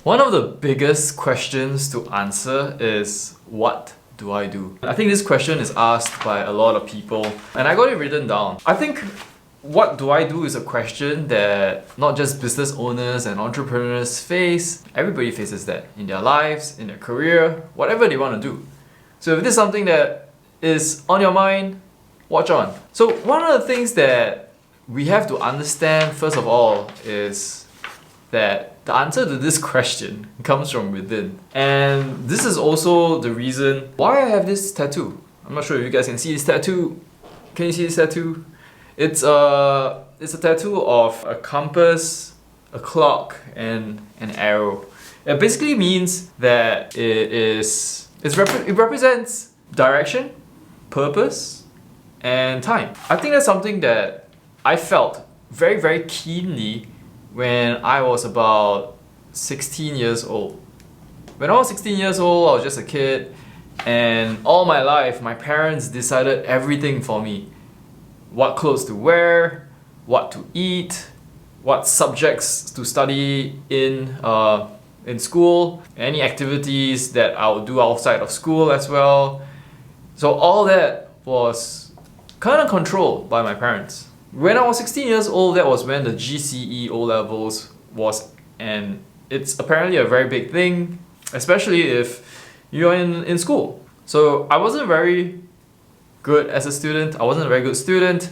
One of the biggest questions to answer is, what do I do? I think this question is asked by a lot of people, and I got it written down. I think what do I do is a question that not just business owners and entrepreneurs face. Everybody faces that in their lives, in their career, whatever they want to do. So if this is something that is on your mind, watch on. So one of the things that we have to understand first of all is that the answer to this question comes from within. And this is also the reason why I have this tattoo. I'm not sure if you guys can see this tattoo. Can you see this tattoo? It's a tattoo of a compass, a clock, and an arrow. It basically means that it represents direction, purpose, and time. I think that's something that I felt very, very keenly when I was about 16 years old. When I was 16 years old, I was just a kid, and all my life, my parents decided everything for me. What clothes to wear, what to eat, what subjects to study in school, any activities that I would do outside of school as well. So all that was kind of controlled by my parents. When I was 16 years old, that was when the GCE O-levels was, and it's apparently a very big thing, especially if you're in school. So I wasn't very good as a student. I wasn't a very good student.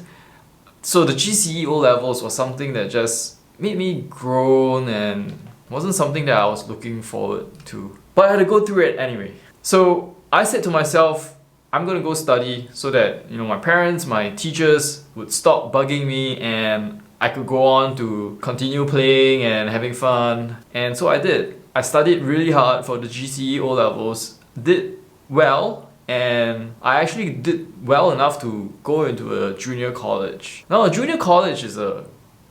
So the GCE O-levels was something that just made me groan and wasn't something that I was looking forward to. But I had to go through it anyway. So I said to myself, I'm gonna go study so that my parents, my teachers would stop bugging me and I could go on to continue playing and having fun. And so I did. I studied really hard for the GCE O-levels, did well, and I actually did well enough to go into a junior college. Now a junior college is a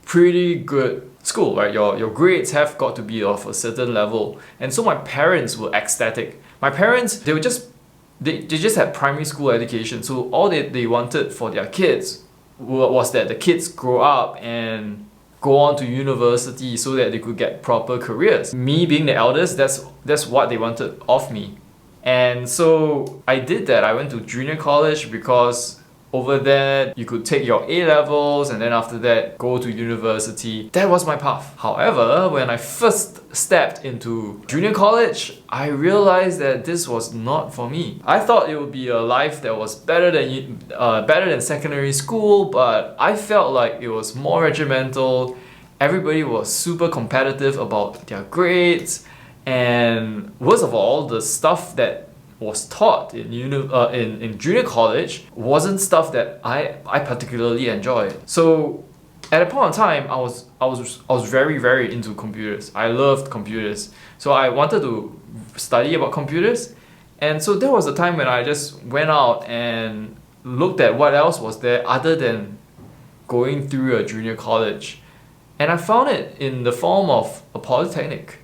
pretty good school, right? Your grades have got to be of a certain level. And so my parents were ecstatic. My parents, they just had primary school education, so all they wanted for their kids was that the kids grow up and go on to university so that they could get proper careers. Me being the eldest, that's what they wanted of me. And so I did that. I went to junior college because over there you could take your A-levels and then after that go to university. That was my path. However, when I first stepped into junior college, I realized that this was not for me. I thought it would be a life that was better than secondary school, but I felt like it was more regimental. Everybody was super competitive about their grades, and worst of all, the stuff that was taught in junior college wasn't stuff that I particularly enjoyed. So at a point in time, I was very, very into computers. I loved computers. So I wanted to study about computers. And so there was a time when I just went out and looked at what else was there other than going through a junior college. And I found it in the form of a polytechnic.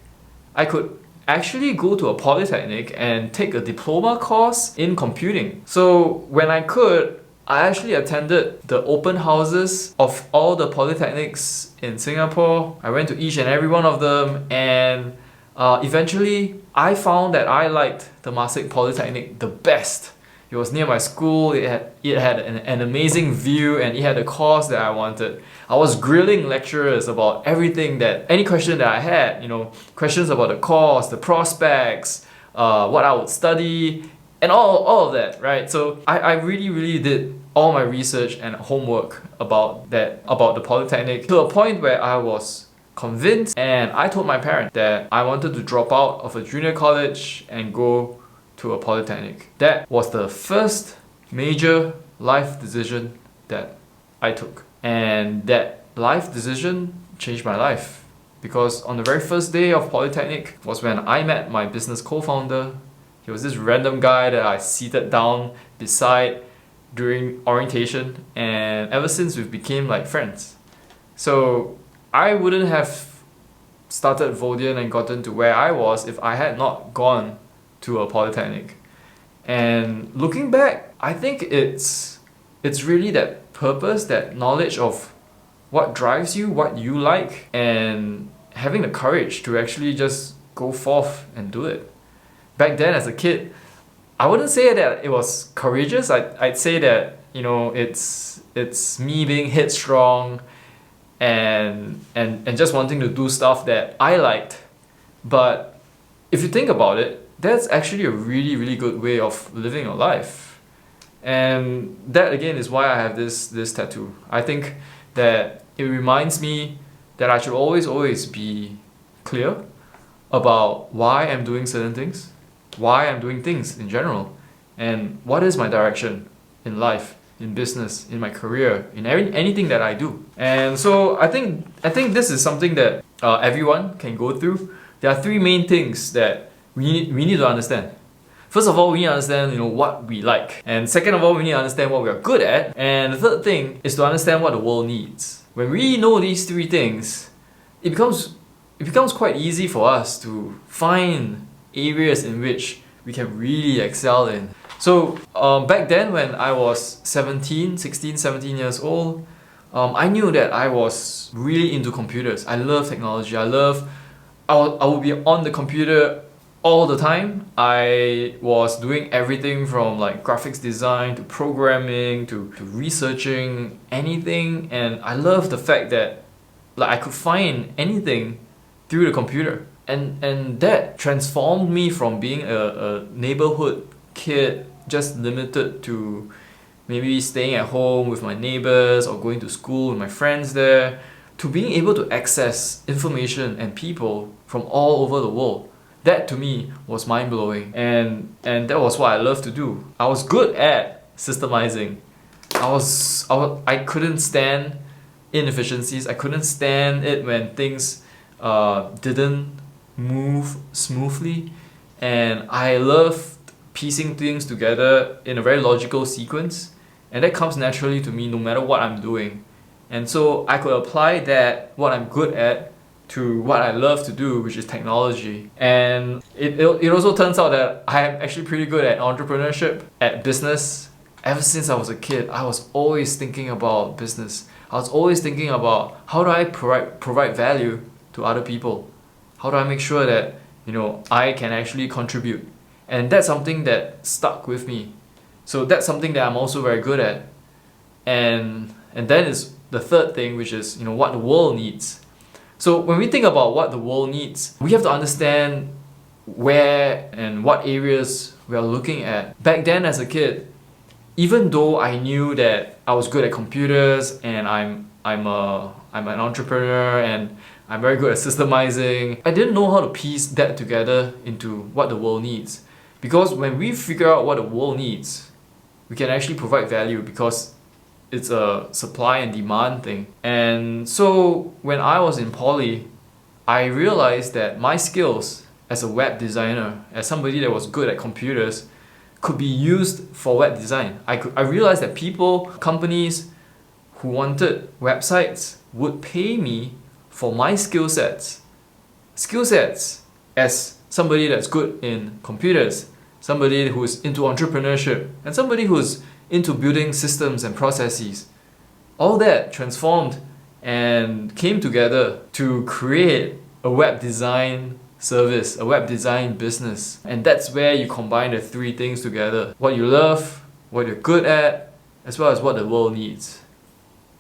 I could actually go to a polytechnic and take a diploma course in computing. So when I could, I actually attended the open houses of all the polytechnics in Singapore. I went to each and every one of them, and eventually I found that I liked Temasek Polytechnic the best. It was near my school, it had an amazing view, and it had a course that I wanted. I was grilling lecturers about everything, any question that I had, questions about the course, the prospects, what I would study, and all of that, right? So I really, really did all my research and homework about the Polytechnic to a point where I was convinced, and I told my parents that I wanted to drop out of a junior college and go to a polytechnic. That was the first major life decision that I took. And that life decision changed my life. Because on the very first day of polytechnic was when I met my business co-founder. He was this random guy that I seated down beside during orientation, and ever since we became like friends. So I wouldn't have started Vodian and gotten to where I was if I had not gone to a polytechnic. And looking back, I think it's really that purpose, that knowledge of what drives you, what you like, and having the courage to actually just go forth and do it. Back then as a kid, I wouldn't say that it was courageous. I'd say that, it's me being headstrong and just wanting to do stuff that I liked. But if you think about it, that's actually a really, really good way of living your life. And that again is why I have this tattoo. I think that it reminds me that I should always be clear about why I'm doing certain things, why I'm doing things in general, and what is my direction in life, in business, in my career, in anything that I do. And so I think this is something that everyone can go through. There are three main things that we need to understand. First of all, we need to understand what we like. And second of all, we need to understand what we are good at. And the third thing is to understand what the world needs. When we know these three things, it becomes quite easy for us to find areas in which we can really excel in. So back then when I was 16, 17 years old, I knew that I was really into computers. I love technology. I would be on the computer all the time. I was doing everything from like graphics design to programming to researching anything, and I love the fact that I could find anything through the computer. And that transformed me from being a neighborhood kid just limited to maybe staying at home with my neighbors or going to school with my friends there, to being able to access information and people from all over the world. That to me was mind-blowing, and that was what I love to do. I was good at systemizing. I couldn't stand inefficiencies. I couldn't stand it when things didn't move smoothly, and I loved piecing things together in a very logical sequence, and that comes naturally to me no matter what I'm doing. And so I could apply what I'm good at, to what I love to do, which is technology. And it also turns out that I am actually pretty good at entrepreneurship, at business. Ever since I was a kid, I was always thinking about business. I was always thinking about how do I provide value to other people? How do I make sure that I can actually contribute? And that's something that stuck with me. So that's something that I'm also very good at. And then is the third thing, which is what the world needs. So when we think about what the world needs, we have to understand where and what areas we are looking at. Back then as a kid, even though I knew that I was good at computers and I'm an entrepreneur and I'm very good at systemizing, I didn't know how to piece that together into what the world needs. Because when we figure out what the world needs, we can actually provide value, because it's a supply and demand thing. And so when I was in poly, I realized that my skills as a web designer, as somebody that was good at computers, could be used for web design. I realized that companies who wanted websites would pay me for my skill sets as somebody that's good in computers, somebody who's into entrepreneurship, and somebody who's into building systems and processes. All that transformed and came together to create a web design service, a web design business. And that's where you combine the three things together: what you love, what you're good at, as well as what the world needs.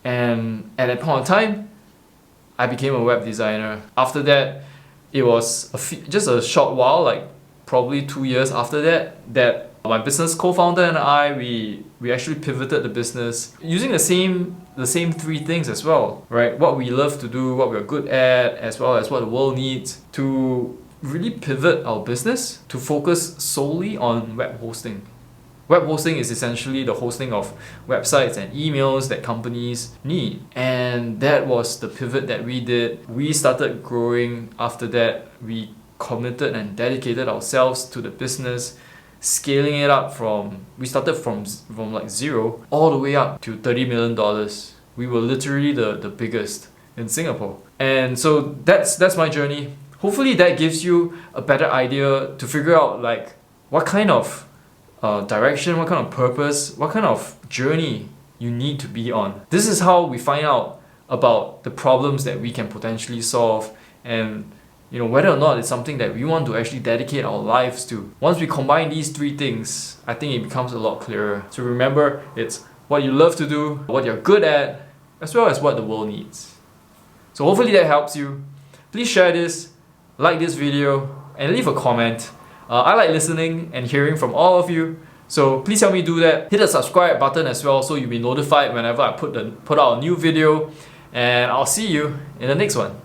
And at that point of time, I became a web designer. After that, it was just a short while, like probably 2 years after that my business co-founder and I, we actually pivoted the business using the same three things as well, right? What we love to do, what we're good at, as well as what the world needs, to really pivot our business to focus solely on web hosting. Web hosting is essentially the hosting of websites and emails that companies need. And that was the pivot that we did. We started growing after that. We committed and dedicated ourselves to the business, scaling it up we started from like zero all the way up to $30 million. We were literally the biggest in Singapore. And so that's my journey. Hopefully that gives you a better idea to figure out like what kind of direction, what kind of purpose, what kind of journey you need to be on. This is how we find out about the problems that we can potentially solve, and whether or not it's something that we want to actually dedicate our lives to. Once we combine these three things, I think it becomes a lot clearer. So remember, it's what you love to do, what you're good at, as well as what the world needs. So hopefully that helps you. Please share this, like this video, and leave a comment. I like listening and hearing from all of you, so please help me do that. Hit the subscribe button as well so you'll be notified whenever I put out a new video, and I'll see you in the next one.